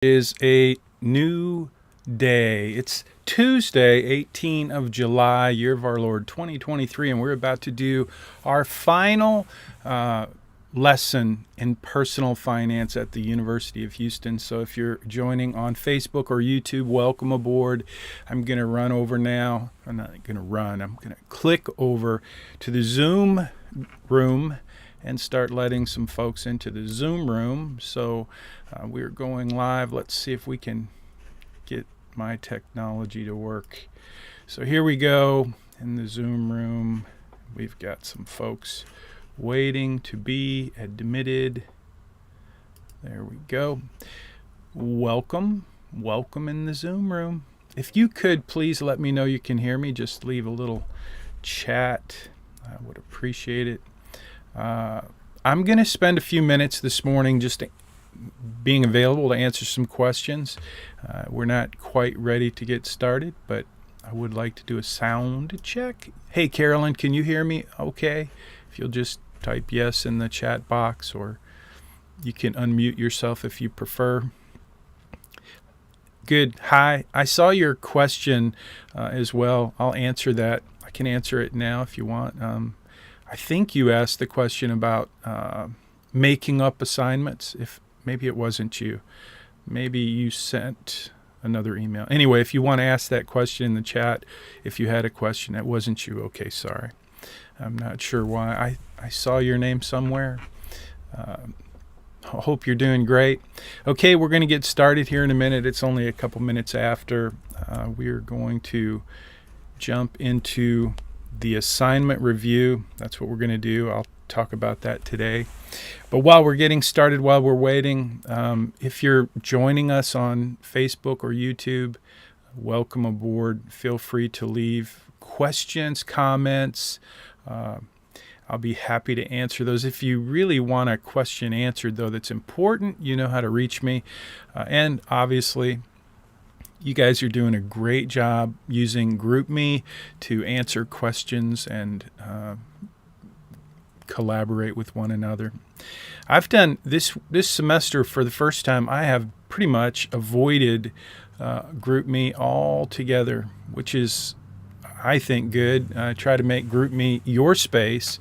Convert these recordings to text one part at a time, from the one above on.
Is a new day. It's Tuesday, 18 of July, year of our Lord 2023, and we're about to do our final lesson in personal finance at the University of Houston. So if you're joining on Facebook or YouTube, welcome aboard. I'm going to run over now. I'm not going to run. I'm going to click over to the Zoom room and start letting some folks into the Zoom room. So we're going live. Let's see if we can get my technology to work. So here we go in the Zoom room. We've got some folks waiting to be admitted. There we go. Welcome in the Zoom room. If you could please let me know you can hear me, just leave a little chat. I would appreciate it. I'm going to spend a few minutes this morning just being available to answer some questions. We're not quite ready to get started, but I would like to do a sound check. Hey, Carolyn, can you hear me okay? If you'll just type yes in the chat box, or you can unmute yourself if you prefer. Good. Hi. I saw your question as well. I'll answer that. I can answer it now if you want. I think you asked the question about making up assignments. If maybe it wasn't you, maybe you sent another email. Anyway, if you want to ask that question in the chat, if you had a question that wasn't you, okay, sorry. I'm not sure why. I saw your name somewhere. I hope you're doing great. Okay, we're going to get started here in a minute. It's only a couple minutes after. We're going to jump into the assignment review. That's what we're going to do. I'll talk about that today. But while we're getting started, while we're waiting, if you're joining us on Facebook or YouTube, welcome aboard. Feel free to leave questions, comments. I'll be happy to answer those. If you really want a question answered, though, that's important, you know how to reach me. And obviously, you guys are doing a great job using GroupMe to answer questions and collaborate with one another. I've done this semester for the first time. I have pretty much avoided GroupMe altogether, which is, I think, good. I try to make GroupMe your space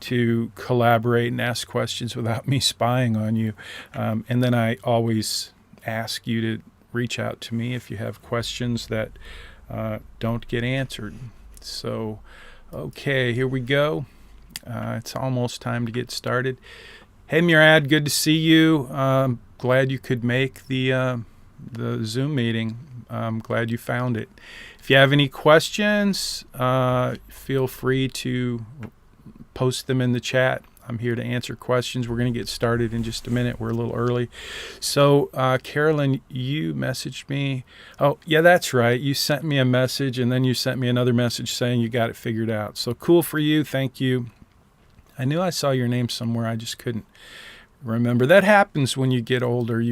to collaborate and ask questions without me spying on you. And then I always ask you to reach out to me if you have questions that don't get answered. So, okay, here we go. It's almost time to get started. Hey, Murad, good to see you. Glad you could make the Zoom meeting. I'm glad you found it. If you have any questions, feel free to post them in the chat. I'm here to answer questions. We're going to get started in just a minute. We're a little early. So, Carolyn, you messaged me. Oh, yeah, that's right. You sent me a message, and then you sent me another message saying you got it figured out. So cool for you. Thank you. I knew I saw your name somewhere. I just couldn't remember. That happens when you get older.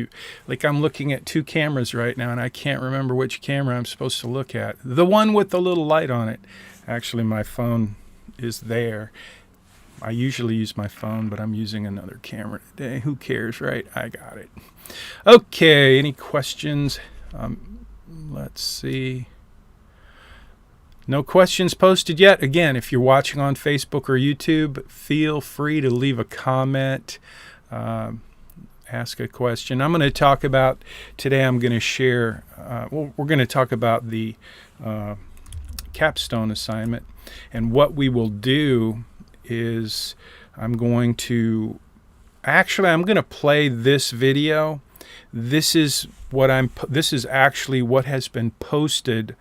Like I'm looking at two cameras right now, and I can't remember which camera I'm supposed to look at. The one with the little light on it. Actually, my phone is there. I usually use my phone, but I'm using another camera today. Who cares, right? I got it. Okay, any questions? Let's see. No questions posted yet. Again, if you're watching on Facebook or YouTube, feel free to leave a comment, ask a question. I'm going to talk about, today I'm going to share, we're going to talk about the capstone assignment. And what we will do is I'm going to play this video. This is actually what has been posted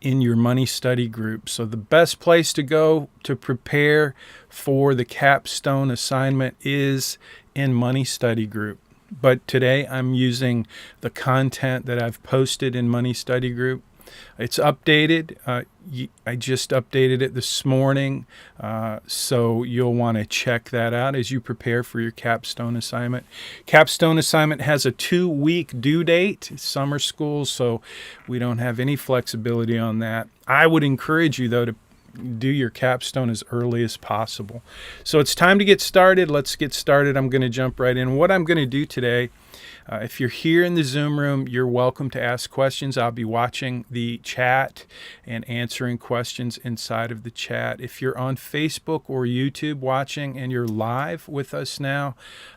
in your money study group. So the best place to go to prepare for the capstone assignment is in money study group. But today I'm using the content that I've posted in money study group. It's updated. I just updated it this morning, so you'll want to check that out as you prepare for your capstone assignment. Capstone assignment has a 2-week due date. It's summer school, so we don't have any flexibility on that. I would encourage you, though, to do your capstone as early as possible. So it's time to get started. Let's get started. I'm going to jump right in. What I'm going to do today, If you're here in the Zoom room, you're welcome to ask questions. I'll be watching the chat and answering questions inside of the chat. If you're on Facebook or YouTube watching and you're live with us now,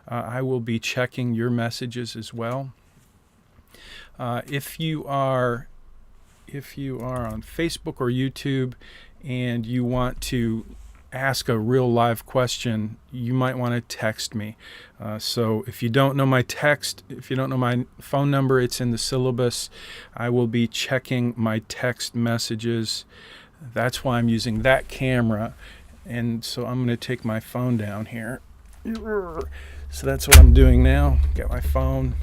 I will be checking your messages as well. If you are on Facebook or YouTube and you want to ask a real live question, you might want to text me. So if you don't know my phone number, it's in the syllabus. I will be checking my text messages. That's why I'm using that camera. And so I'm going to take my phone down here. So that's what I'm doing now. Got my phone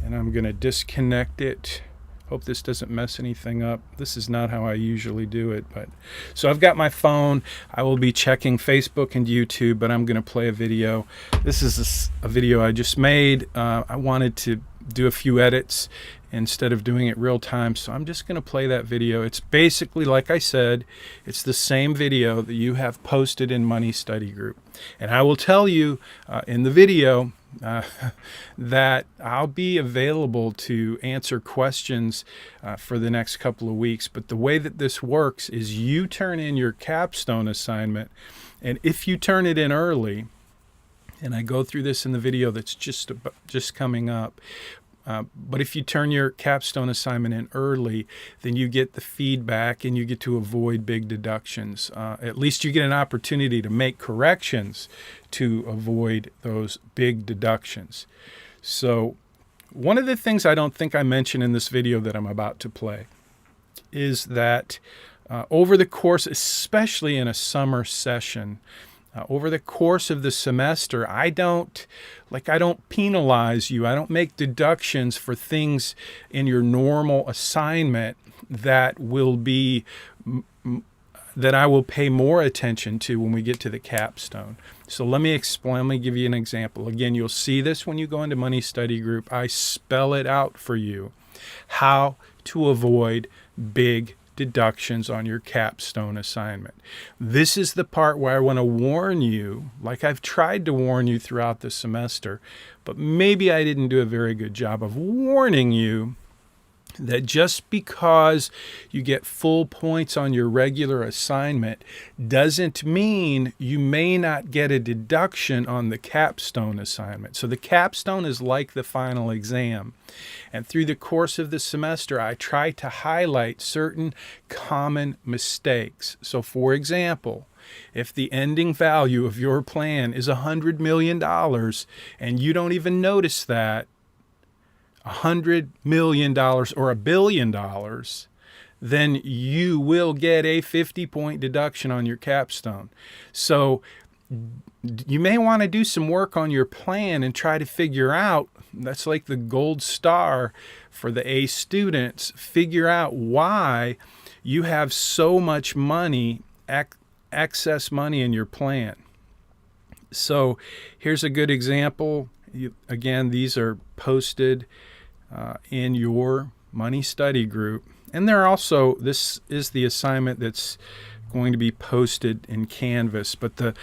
and I'm going to disconnect it. Hope this doesn't mess anything up. This is not how I usually do it, but so I've got my phone. I will be checking Facebook and YouTube, but I'm going to play a video. This is a video I just made. I wanted to do a few edits instead of doing it real time, so I'm just going to play that video. It's basically, like I said, it's the same video that you have posted in Money Study Group. And I will tell you in the video that I'll be available to answer questions for the next couple of weeks. But the way that this works is you turn in your capstone assignment, and if you turn it in early, and I go through this in the video that's just coming up, but if you turn your capstone assignment in early, then you get the feedback and you get to avoid big deductions. At least you get an opportunity to make corrections to avoid those big deductions. So one of the things I don't think I mentioned in this video that I'm about to play is that over the course, especially in a summer session, over the course of the semester, I don't penalize you. I don't make deductions for things in your normal assignment that I will pay more attention to when we get to the capstone. So let me explain. Let me give you an example. Again, you'll see this when you go into Money Study Group. I spell it out for you how to avoid big deductions on your capstone assignment. This is the part where I want to warn you, like I've tried to warn you throughout the semester, but maybe I didn't do a very good job of warning you that just because you get full points on your regular assignment doesn't mean you may not get a deduction on the capstone assignment. So the capstone is like the final exam. And through the course of the semester, I try to highlight certain common mistakes. So for example, if the ending value of your plan is $100 million and you don't even notice that, $100 million or $1 billion, then you will get a 50-point deduction on your capstone. So you may want to do some work on your plan and try to figure out, that's like the gold star for the A students, figure out why you have so much money, excess money in your plan. So here's a good example. Again, these are posted in your Money Study Group. And they're also, this is the assignment that's going to be posted in Canvas. But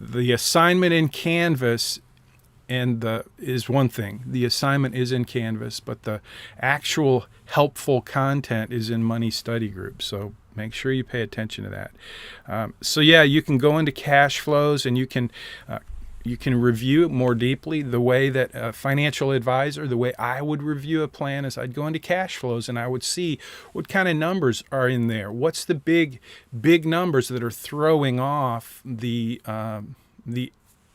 the assignment in Canvas is one thing. The assignment is in Canvas, but the actual helpful content is in Money Study Group. So make sure you pay attention to that. So yeah, you can go into cash flows and you can review it more deeply. The way that a financial advisor, the way I would review a plan is I'd go into cash flows and I would see what kind of numbers are in there. What's the big numbers that are throwing off the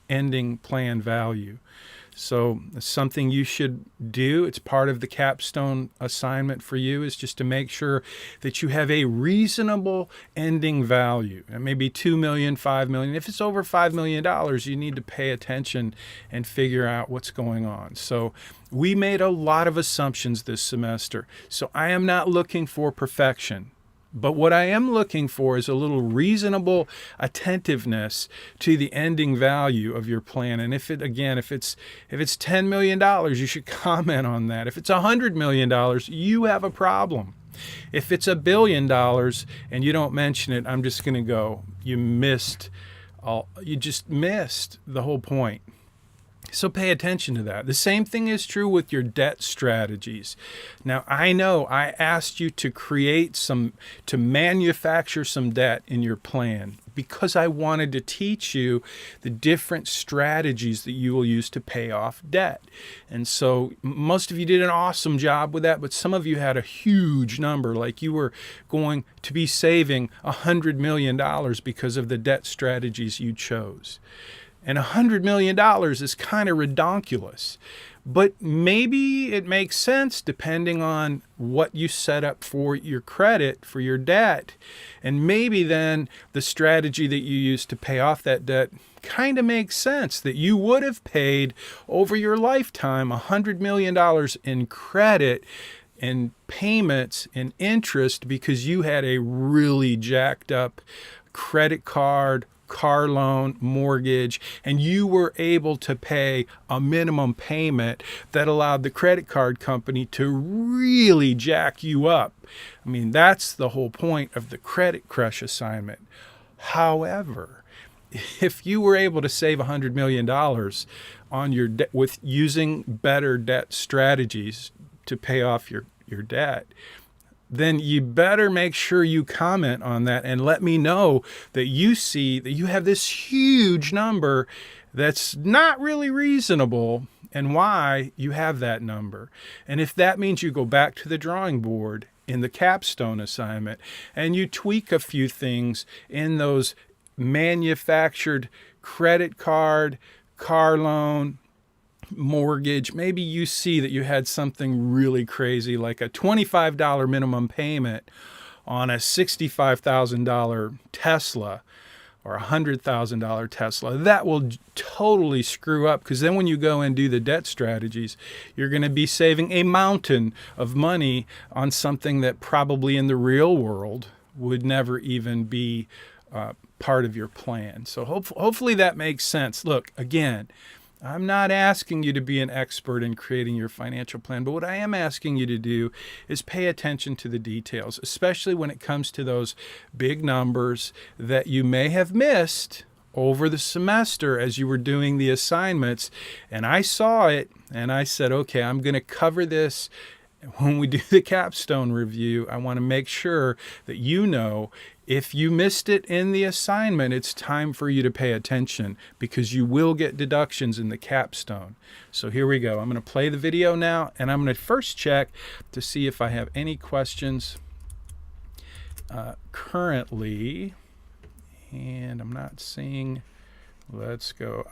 ending plan value. So it's something you should do. It's part of the capstone assignment for you, is just to make sure that you have a reasonable ending value. It may be $2 million, $5 million. If it's over $5 million, you need to pay attention and figure out what's going on. So we made a lot of assumptions this semester. So I am not looking for perfection. But what I am looking for is a little reasonable attentiveness to the ending value of your plan. And if it's $10 million, you should comment on that. If it's $100 million, you have a problem. If it's $1 billion and you don't mention it, I'm just going to go, you just missed the whole point. So pay attention to that. The same thing is true with your debt strategies. Now, I know I asked you to to manufacture some debt in your plan because I wanted to teach you the different strategies that you will use to pay off debt. And so most of you did an awesome job with that, but some of you had a huge number, like you were going to be saving $100 million because of the debt strategies you chose. And $100 million is kind of redonkulous, but maybe it makes sense depending on what you set up for your credit, for your debt. And maybe then the strategy that you use to pay off that debt kind of makes sense, that you would have paid over your lifetime $100 million in credit and payments and interest because you had a really jacked up credit card, car loan, mortgage, and you were able to pay a minimum payment that allowed the credit card company to really jack you up. I mean, that's the whole point of the Credit Crush assignment. However, if you were able to save $100 million on your debt with using better debt strategies to pay off your debt, then you better make sure you comment on that and let me know that you see that you have this huge number that's not really reasonable and why you have that number. And if that means you go back to the drawing board in the Capstone assignment and you tweak a few things in those manufactured credit card, car loan, mortgage, maybe you see that you had something really crazy like a $25 minimum payment on a $65,000 Tesla or a $100,000 Tesla. That will totally screw up, because then when you go and do the debt strategies, you're going to be saving a mountain of money on something that probably in the real world would never even be part of your plan. So hopefully that makes sense. Look, again, I'm not asking you to be an expert in creating your financial plan, but what I am asking you to do is pay attention to the details, especially when it comes to those big numbers that you may have missed over the semester as you were doing the assignments. And I saw it and I said, okay, I'm going to cover this. When we do the capstone review, I want to make sure that you know if you missed it in the assignment, it's time for you to pay attention, because you will get deductions in the capstone. So here we go. I'm going to play the video now, and I'm going to first check to see if I have any questions currently. And I'm not seeing. Let's go.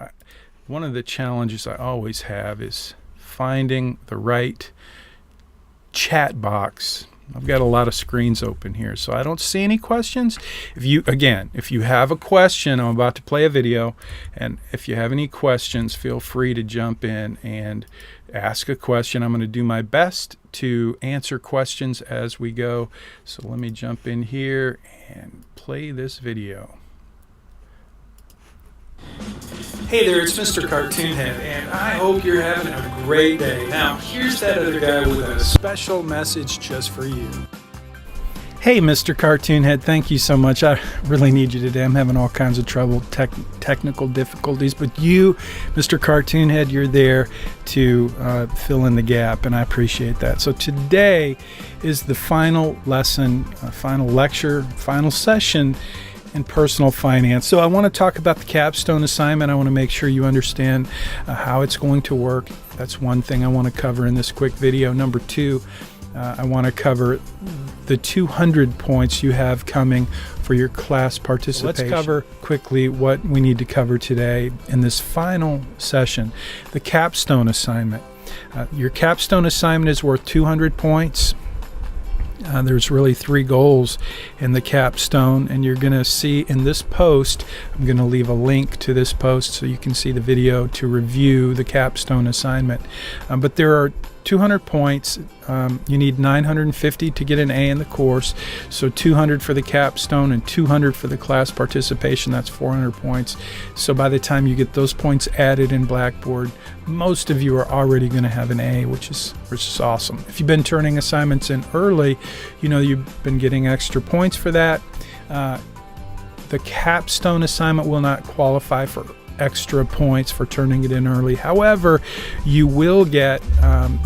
One of the challenges I always have is finding the right chat box. I've got a lot of screens open here, so I don't see any questions. If you have a question, I'm about to play a video, and if you have any questions, feel free to jump in and ask a question. I'm going to do my best to answer questions as we go. So let me jump in here and play this video. Hey there, it's Mr. Cartoon Head, and I hope you're having a great day. Now, here's that other guy with a special message just for you. Hey, Mr. Cartoon Head, thank you so much. I really need you today. I'm having all kinds of trouble, technical difficulties, but you, Mr. Cartoon Head, you're there to fill in the gap, and I appreciate that. So today is the final lesson, final lecture, final session in personal finance. So I want to talk about the capstone assignment. I want to make sure you understand how it's going to work. That's one thing I want to cover in this quick video. Number two, I want to cover the 200 points you have coming for your class participation. Let's cover quickly what we need to cover today in this final session, the capstone assignment. Your capstone assignment is worth 200 points. There's really 3 goals in the capstone, and you're going to see in this post, I'm going to leave a link to this post so you can see the video to review the capstone assignment. But there are 200 points. You need 950 to get an A in the course, so 200 for the capstone and 200 for the class participation. That's 400 points. So by the time you get those points added in Blackboard, most of you are already going to have an A, which is awesome. If you've been turning assignments in early, you know you've been getting extra points for that. The capstone assignment will not qualify for extra points for turning it in early. However, you will get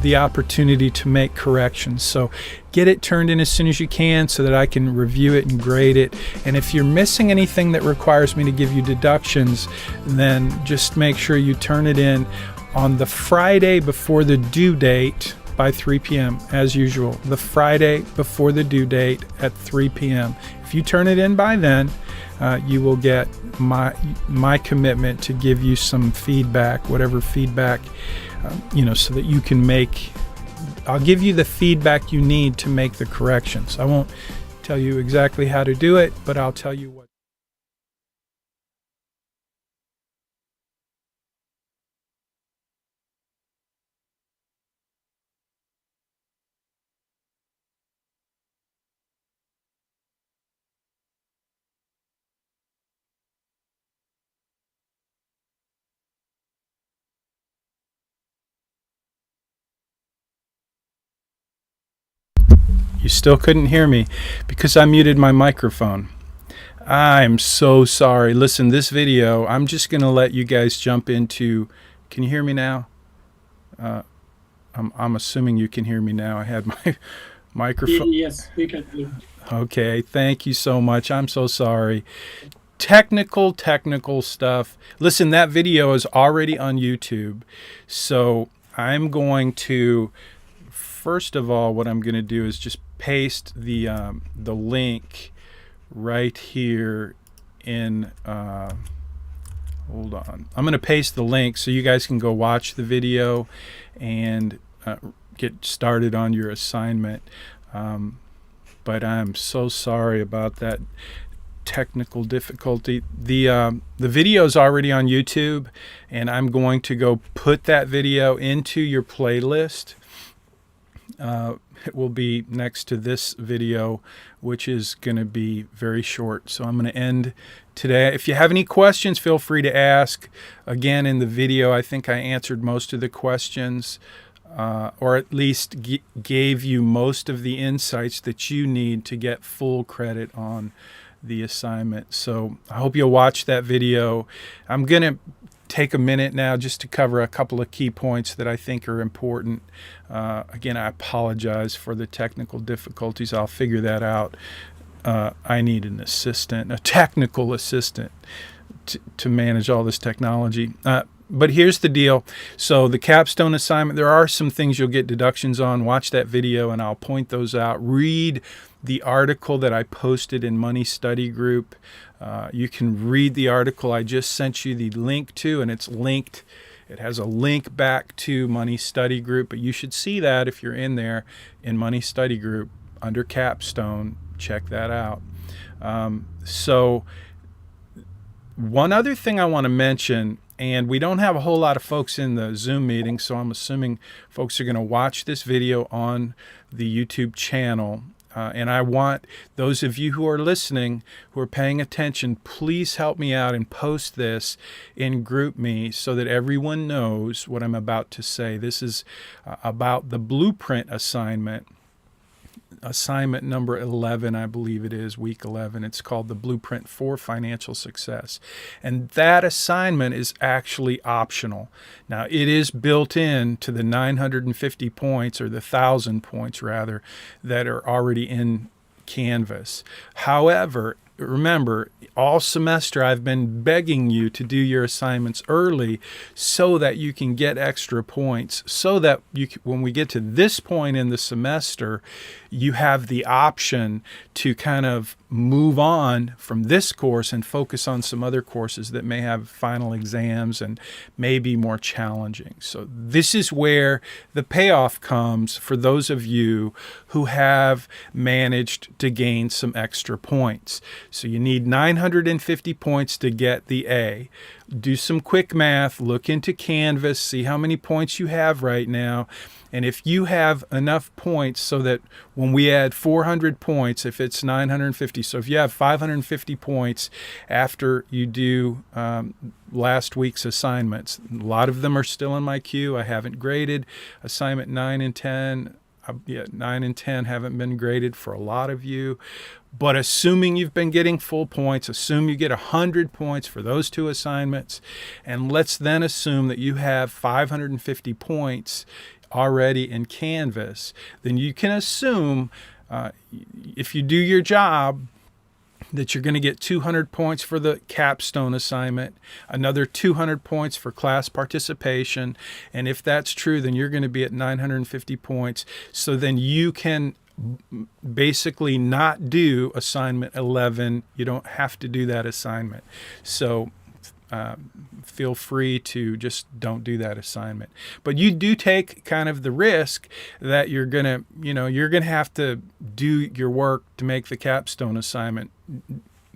the opportunity to make corrections. So get it turned in as soon as you can so that I can review it and grade it. And if you're missing anything that requires me to give you deductions, then just make sure you turn it in on the Friday before the due date by 3 p.m. as usual. The Friday before the due date at 3 p.m. If you turn it in by then, you will get my commitment to give you some feedback, whatever feedback, so that you can make. I'll give you the feedback you need to make the corrections. I won't tell you exactly how to do it, but I'll tell you what. You still couldn't hear me because I muted my microphone. I'm so sorry. Listen, this video, I'm just going to let you guys jump into. Can you hear me now? I'm assuming you can hear me now. I had my microphone. Yes, we can hear. Okay, thank you so much. I'm so sorry. Technical stuff. Listen, that video is already on YouTube. So I'm going to, first of all, what I'm going to do is just paste the link right here in, hold on. I'm going to paste the link so you guys can go watch the video and get started on your assignment. But I'm so sorry about that technical difficulty. The video is already on YouTube, and I'm going to go put that video into your playlist. It will be next to this video, which is going to be very short. So I'm going to end today. If you have any questions, feel free to ask. Again, in the video, I think I answered most of the questions, or at least gave you most of the insights that you need to get full credit on the assignment. So I hope you'll watch that video. I'm going to take a minute now just to cover a couple of key points that I think are important. Again, I apologize for the technical difficulties. I'll figure that out. I need an assistant, a technical assistant, to manage all this technology. But here's the deal. So the capstone assignment, there are some things you'll get deductions on. Watch that video and I'll point those out. Read the article that I posted in Money Study Group. You can read the article I just sent you the link to, and it's linked. It has a link back to Money Study Group, but you should see that if you're in there in Money Study Group under Capstone. Check that out. So one other thing I want to mention, and we don't have a whole lot of folks in the Zoom meeting, so I'm assuming folks are going to watch this video on the YouTube channel. And I want those of you who are listening, who are paying attention, please help me out and post this in GroupMe so that everyone knows what I'm about to say. This is about the blueprint assignment. Assignment number 11, I believe it is, week 11. It's called the Blueprint for Financial Success. And that assignment is actually optional. Now, it is built in to the 950 points, or the 1,000 points rather, that are already in Canvas. However, remember, all semester I've been begging you to do your assignments early so that you can get extra points, so that you can, when we get to this point in the semester, you have the option to kind of move on from this course and focus on some other courses that may have final exams and may be more challenging. So this is where the payoff comes for those of you who have managed to gain some extra points. So you need 950 points to get the A. Do some quick math, look into Canvas, see how many points you have right now. And if you have enough points so that when we add 400 points, if it's 950, so if you have 550 points after you do last week's assignments, a lot of them are still in my queue. I haven't graded. Assignment 9 and 10, Yeah, 9 and 10 haven't been graded for a lot of you. But assuming you've been getting full points, assume you get 100 points for those 2 assignments, and let's then assume that you have 550 points already in Canvas, then you can assume if you do your job that you're going to get 200 points for the capstone assignment, another 200 points for class participation, and if that's true, then you're going to be at 950 points. So then you can basically not do assignment 11. You don't have to do that assignment. So feel free to just don't do that assignment. But you do take kind of the risk that you're going to have to do your work to make the capstone assignment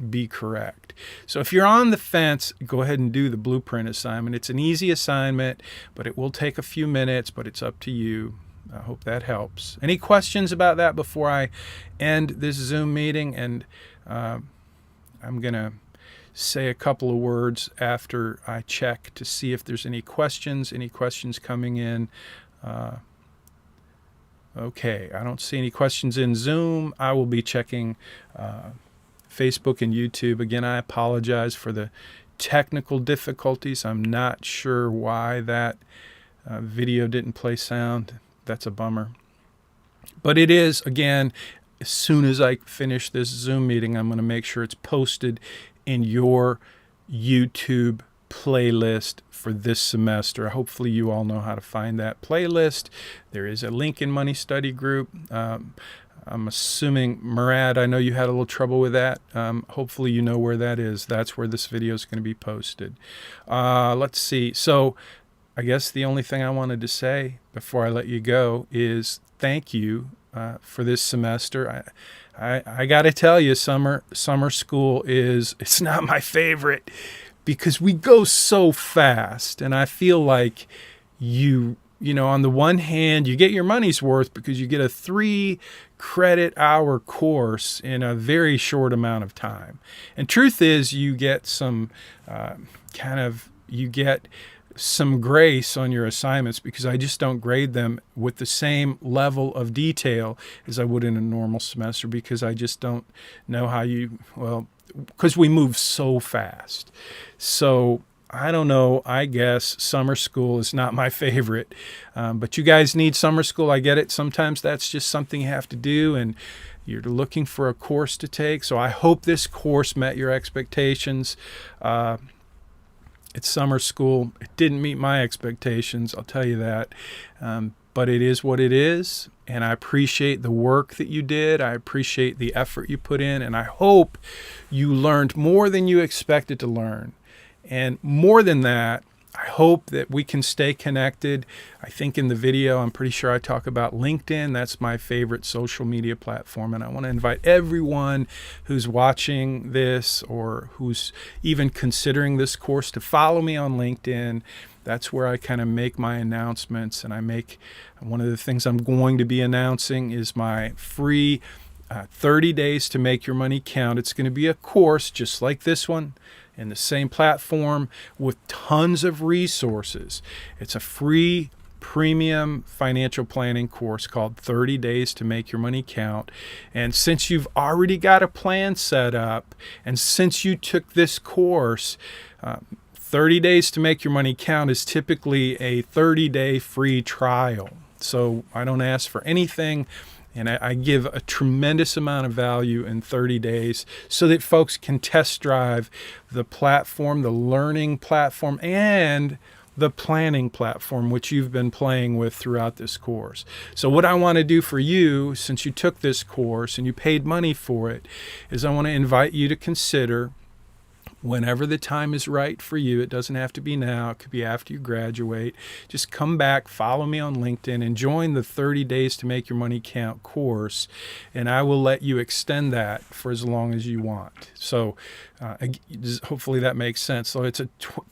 be correct. So if you're on the fence, go ahead and do the blueprint assignment. It's an easy assignment, but it will take a few minutes, but it's up to you. I hope that helps. Any questions about that before I end this Zoom meeting? And I'm going to say a couple of words after I check to see if there's any questions coming in. Okay, I don't see any questions in Zoom. I will be checking Facebook and YouTube. Again, I apologize for the technical difficulties. I'm not sure why that video didn't play sound. That's a bummer. But it is, again, as soon as I finish this Zoom meeting, I'm going to make sure it's posted in your YouTube playlist for this semester. Hopefully you all know how to find that playlist. There is a link in Money Study Group. I'm assuming, Murad, I know you had a little trouble with that. Hopefully you know where that is. That's where this video is going to be posted. Let's see. So I guess the only thing I wanted to say before I let you go is thank you for this semester. I got to tell you, summer school it's not my favorite because we go so fast, and I feel like you know, on the one hand, you get your money's worth because you get a 3-credit-hour course in a very short amount of time. And truth is, you get some some grace on your assignments because I just don't grade them with the same level of detail as I would in a normal semester because I just don't know because we move so fast. So I don't know. I guess summer school is not my favorite, but you guys need summer school. I get it. Sometimes that's just something you have to do, and you're looking for a course to take. So I hope this course met your expectations. It's summer school. It didn't meet my expectations, I'll tell you that. But it is what it is, and I appreciate the work that you did. I appreciate the effort you put in, and I hope you learned more than you expected to learn. And more than that, I hope that we can stay connected. I think in the video, I'm pretty sure I talk about LinkedIn. That's my favorite social media platform. And I want to invite everyone who's watching this or who's even considering this course to follow me on LinkedIn. That's where I kind of make my announcements. And one of the things I'm going to be announcing is my free 30 days to make your money count. It's going to be a course just like this one, in the same platform with tons of resources. It's a free premium financial planning course called 30 Days to Make Your Money Count. And since you've already got a plan set up, and since you took this course, 30 Days to Make Your Money Count is typically a 30-day free trial. So I don't ask for anything. And I give a tremendous amount of value in 30 days so that folks can test drive the platform, the learning platform, and the planning platform, which you've been playing with throughout this course. So what I want to do for you, since you took this course and you paid money for it, is I want to invite you to consider, whenever the time is right for you, it doesn't have to be now, it could be after you graduate, just come back, follow me on LinkedIn, and join the 30 Days to Make Your Money Count course, and I will let you extend that for as long as you want. So hopefully that makes sense. So it's a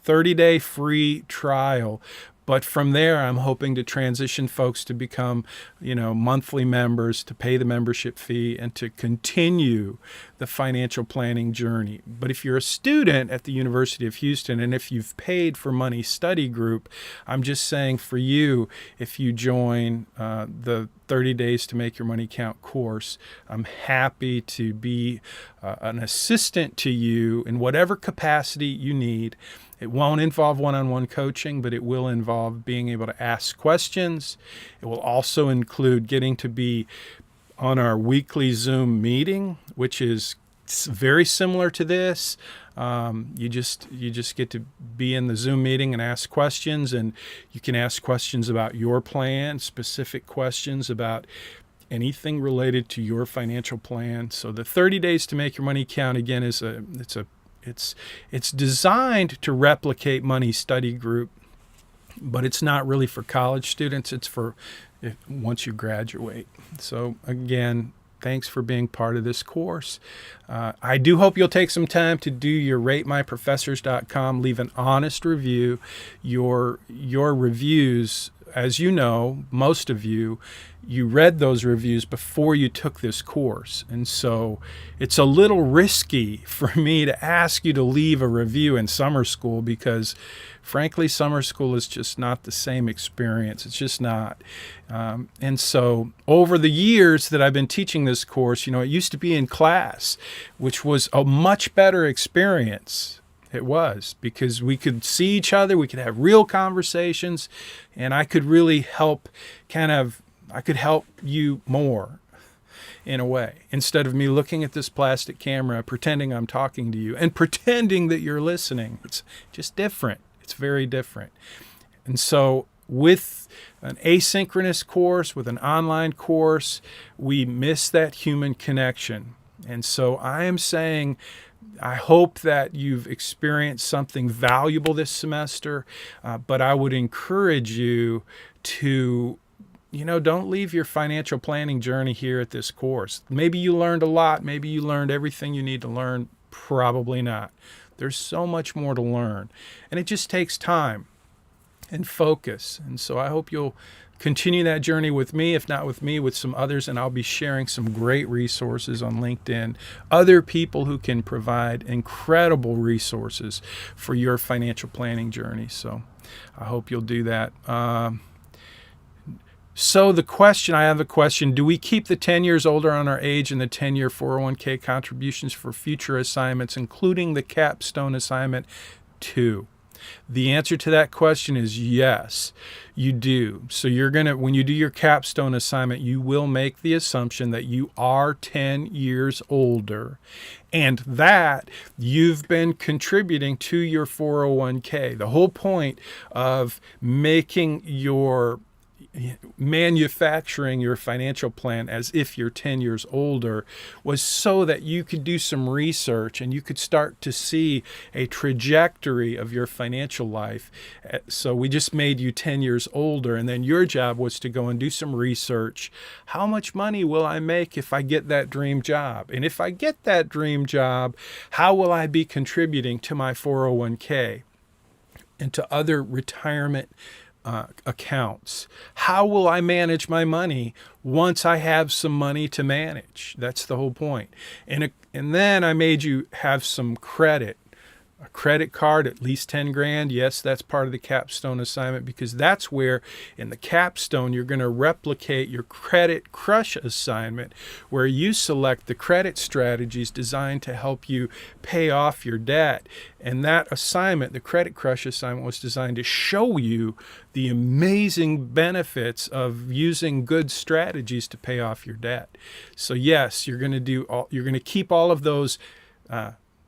30-day free trial. But from there, I'm hoping to transition folks to become, monthly members, to pay the membership fee, and to continue the financial planning journey. But if you're a student at the University of Houston, and if you've paid for Money Study Group, I'm just saying for you, if you join the 30 Days to Make Your Money Count course. I'm happy to be an assistant to you in whatever capacity you need. It won't involve one-on-one coaching, but it will involve being able to ask questions. It will also include getting to be on our weekly Zoom meeting, which is very similar to this. You just get to be in the Zoom meeting and ask questions, and you can ask questions about your plan, specific questions about anything related to your financial plan. So the 30 Days to Make Your Money Count, again, it's designed to replicate Money Study Group, but it's not really for college students. It's for once you graduate. So again, thanks for being part of this course. I do hope you'll take some time to do your ratemyprofessors.com, leave an honest review. Your reviews, as you know, most of you read those reviews before you took this course. And so it's a little risky for me to ask you to leave a review in summer school because, frankly, summer school is just not the same experience. It's just not. And so over the years that I've been teaching this course, it used to be in class, which was a much better experience. It was, because we could see each other, we could have real conversations, and I could really help you more in a way, instead of me looking at this plastic camera, pretending I'm talking to you and pretending that you're listening. It's just different. It's very different. And so with an asynchronous course, with an online course, we miss that human connection. And so I am saying, I hope that you've experienced something valuable this semester, but I would encourage you to, don't leave your financial planning journey here at this course. Maybe you learned a lot. Maybe you learned everything you need to learn. Probably not. There's so much more to learn, and it just takes time and focus. And so I hope you'll continue that journey with me, if not with me, with some others, and I'll be sharing some great resources on LinkedIn, other people who can provide incredible resources for your financial planning journey. So I hope you'll do that. So I have a question. Do we keep the 10 years older on our age and the 10-year 401k contributions for future assignments, including the Capstone assignment 2? The answer to that question is yes, you do. So when you do your Capstone assignment, you will make the assumption that you are 10 years older and that you've been contributing to your 401k. The whole point of manufacturing your financial plan as if you're 10 years older was so that you could do some research and you could start to see a trajectory of your financial life. So we just made you 10 years older, and then your job was to go and do some research. How much money will I make if I get that dream job? And if I get that dream job, how will I be contributing to my 401k and to other retirement accounts? How will I manage my money once I have some money to manage? That's the whole point. And then I made you have some credit. A credit card, at least 10 grand. Yes, that's part of the Capstone assignment, because that's where in the Capstone you're going to replicate your Credit Crush assignment, where you select the credit strategies designed to help you pay off your debt. And that assignment, the Credit Crush assignment, was designed to show you the amazing benefits of using good strategies to pay off your debt. So yes, you're going to keep all of those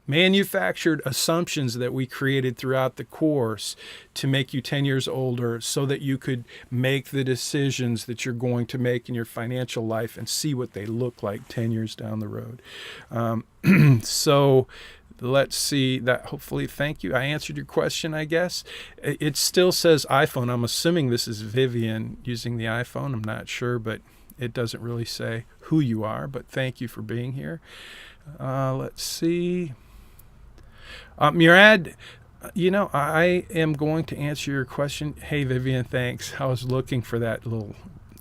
manufactured assumptions that we created throughout the course to make you 10 years older so that you could make the decisions that you're going to make in your financial life and see what they look like 10 years down the road. So let's see that. Hopefully, thank you. I answered your question, I guess. It still says iPhone. I'm assuming this is Vivian using the iPhone. I'm not sure, but it doesn't really say who you are, but thank you for being here. Let's see. Murad, I am going to answer your question. Hey, Vivian, thanks. I was looking for that little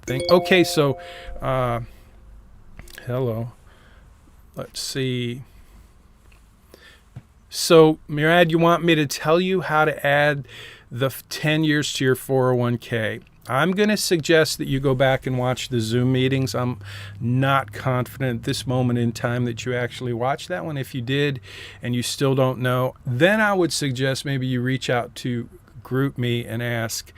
thing. Okay, so, hello. Let's see. So, Murad, you want me to tell you how to add the 10 years to your 401k? I'm going to suggest that you go back and watch the Zoom meetings. I'm not confident at this moment in time that you actually watched that one. If you did and you still don't know, then I would suggest maybe you reach out to GroupMe and ask,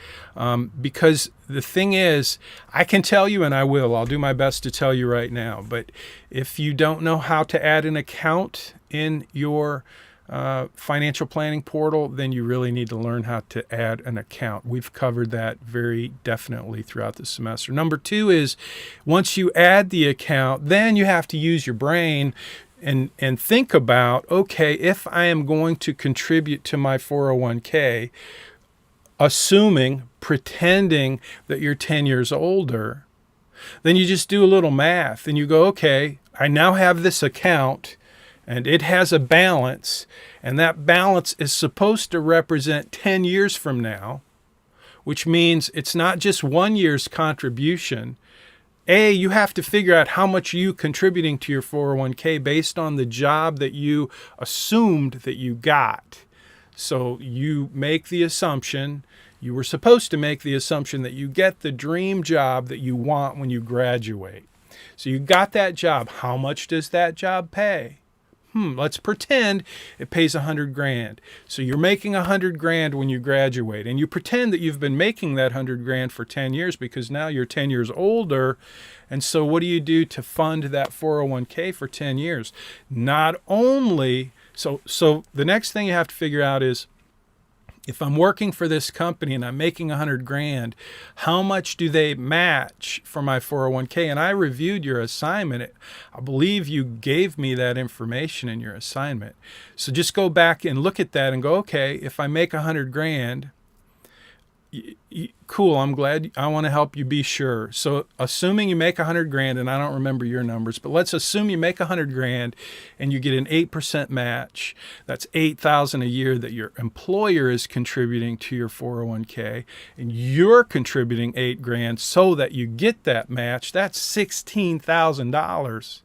because the thing is, I can tell you, and I'll do my best to tell you right now, but if you don't know how to add an account in your financial planning portal, then you really need to learn how to add an account. We've covered that very definitely throughout the semester. Number 2 is, once you add the account, then you have to use your brain and think about, okay, if I am going to contribute to my 401k, pretending that you're 10 years older, then you just do a little math and you go, okay, I now have this account and it has a balance, and that balance is supposed to represent 10 years from now, which means it's not just 1 year's contribution. You have to figure out how much you contributing to your 401k based on the job that you assumed that you got. So you make the assumption, you were supposed to make the assumption that you get the dream job that you want when you graduate. So you got that job. How much does that job pay? Let's pretend it pays $100,000. So you're making $100,000 when you graduate, and you pretend that you've been making that $100,000 for 10 years because now you're 10 years older. And so what do you do to fund that 401k for 10 years? Not only, so the next thing you have to figure out is, if I'm working for this company and I'm making $100,000, how much do they match for my 401k? And I reviewed your assignment. I believe you gave me that information in your assignment. So just go back and look at that and go, okay, if I make $100,000, cool, I'm glad. I want to help you be sure. So assuming you make $100,000, and I don't remember your numbers, but let's assume you make $100,000 and you get an 8% match. That's $8,000 a year that your employer is contributing to your 401k, and you're contributing $8,000 so that you get that match. That's $16,000.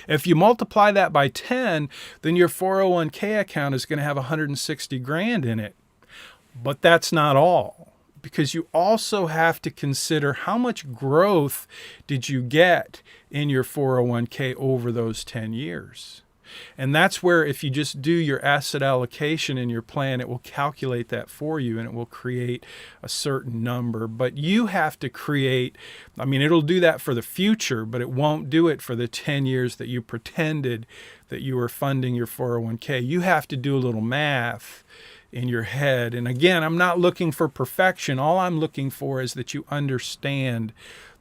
If you multiply that by 10, then your 401k account is going to have $160,000 in it. But that's not all, because you also have to consider how much growth did you get in your 401k over those 10 years. And that's where, if you just do your asset allocation in your plan, it will calculate that for you and it will create a certain number. But you have to create, it'll do that for the future, but it won't do it for the 10 years that you pretended that you were funding your 401k. You have to do a little math in your head. And again, I'm not looking for perfection. All I'm looking for is that you understand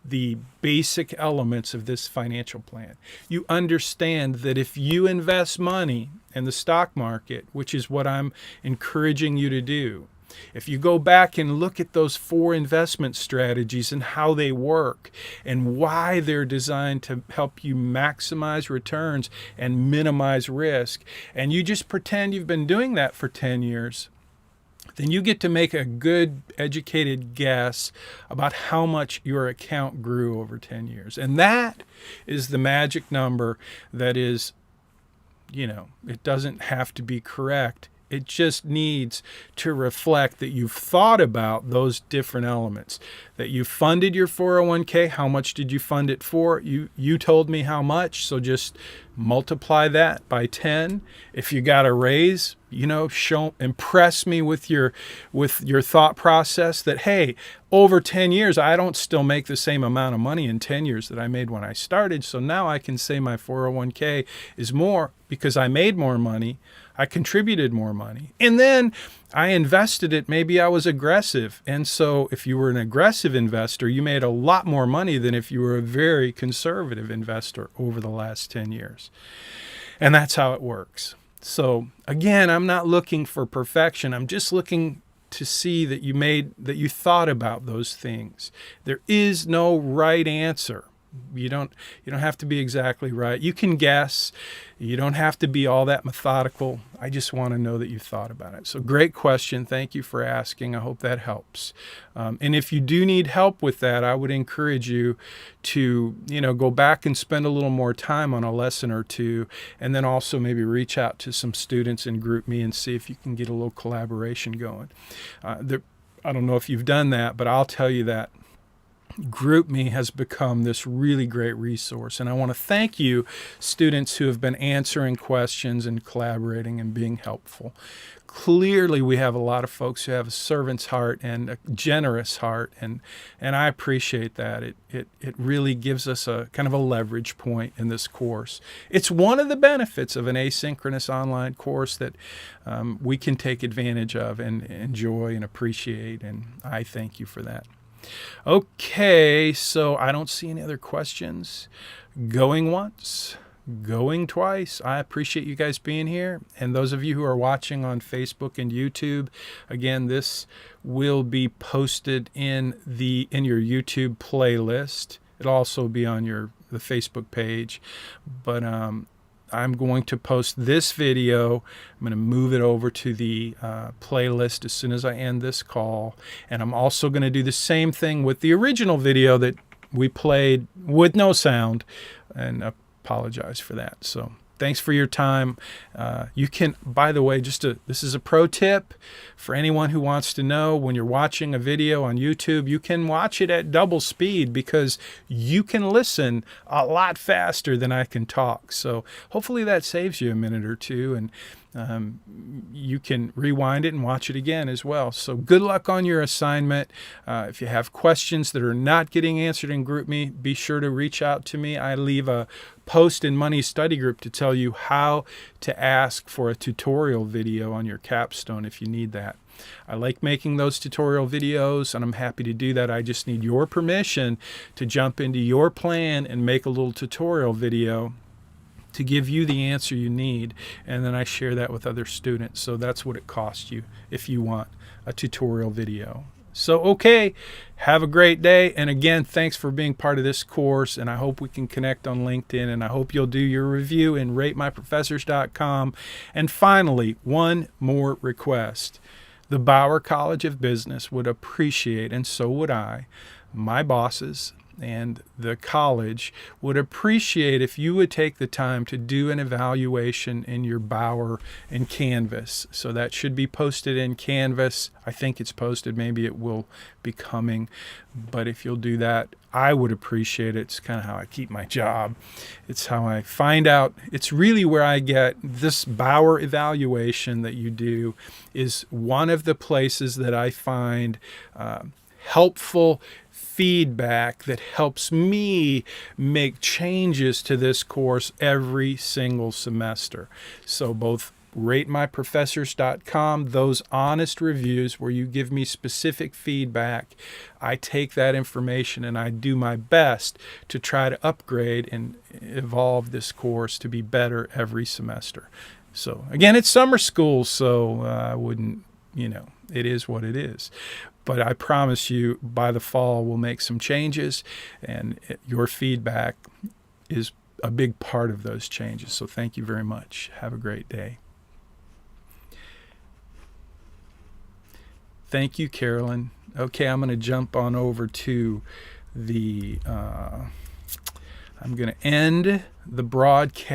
the basic elements of this financial plan. You understand that if you invest money in the stock market, which is what I'm encouraging you to do, if you go back and look at those 4 investment strategies and how they work and why they're designed to help you maximize returns and minimize risk, and you just pretend you've been doing that for 10 years, then you get to make a good, educated guess about how much your account grew over 10 years. And that is the magic number that is, it doesn't have to be correct. It just needs to reflect that you've thought about those different elements, that you funded your 401k. How much did you fund it for? You told me how much, so just multiply that by 10. If you got a raise, impress me with your thought process that, hey, over 10 years, I don't still make the same amount of money in 10 years that I made when I started. So now I can say my 401k is more because I made more money. I contributed more money. And then I invested it. Maybe I was aggressive. And so if you were an aggressive investor, you made a lot more money than if you were a very conservative investor over the last 10 years. And that's how it works. So again, I'm not looking for perfection. I'm just looking to see that you thought about those things. There is no right answer. You don't have to be exactly right. You can guess. You don't have to be all that methodical. I just want to know that you thought about it. So great question. Thank you for asking. I hope that helps. And if you do need help with that, I would encourage you to, go back and spend a little more time on a lesson or two, and then also maybe reach out to some students in GroupMe and see if you can get a little collaboration going. I don't know if you've done that, but I'll tell you that GroupMe has become this really great resource. And I want to thank you, students who have been answering questions and collaborating and being helpful. Clearly, we have a lot of folks who have a servant's heart and a generous heart, and I appreciate that. It really gives us a kind of a leverage point in this course. It's one of the benefits of an asynchronous online course that we can take advantage of and enjoy and appreciate, and I thank you for that. Okay, so I don't see any other questions. Going once, going twice. I appreciate you guys being here. And those of you who are watching on Facebook and YouTube, again, this will be posted in your YouTube playlist. It'll also be on the Facebook page. But I'm going to post this video. I'm going to move it over to the playlist as soon as I end this call. And I'm also going to do the same thing with the original video that we played with no sound, and apologize for that. So thanks for your time. You can, by the way, this is a pro tip for anyone who wants to know, when you're watching a video on YouTube, you can watch it at double speed because you can listen a lot faster than I can talk. So hopefully that saves you a minute or two, and you can rewind it and watch it again as well. So good luck on your assignment. If you have questions that are not getting answered in GroupMe, be sure to reach out to me. I leave a post in Money Study Group to tell you how to ask for a tutorial video on your capstone if you need that. I like making those tutorial videos, and I'm happy to do that. I just need your permission to jump into your plan and make a little tutorial video to give you the answer you need, and then I share that with other students. So that's what it costs you if you want a tutorial video. So, okay, have a great day. And again, thanks for being part of this course, and I hope we can connect on LinkedIn, and I hope you'll do your review in ratemyprofessors.com. And finally, one more request. The Bauer College of Business would appreciate, and so would I, my bosses and the college would appreciate if you would take the time to do an evaluation in your Bauer and Canvas. So that should be posted in Canvas. I think it's posted. Maybe it will be coming. But if you'll do that, I would appreciate it. It's kind of how I keep my job. It's how I find out. It's really where I get this Bauer evaluation that you do is one of the places that I find helpful feedback that helps me make changes to this course every single semester. So both ratemyprofessors.com, those honest reviews where you give me specific feedback, I take that information and I do my best to try to upgrade and evolve this course to be better every semester. So again, it's summer school, so I wouldn't, it is what it is. But I promise you, by the fall, we'll make some changes, and your feedback is a big part of those changes. So thank you very much. Have a great day. Thank you, Carolyn. Okay, I'm going to jump on over to I'm going to end the broadcast.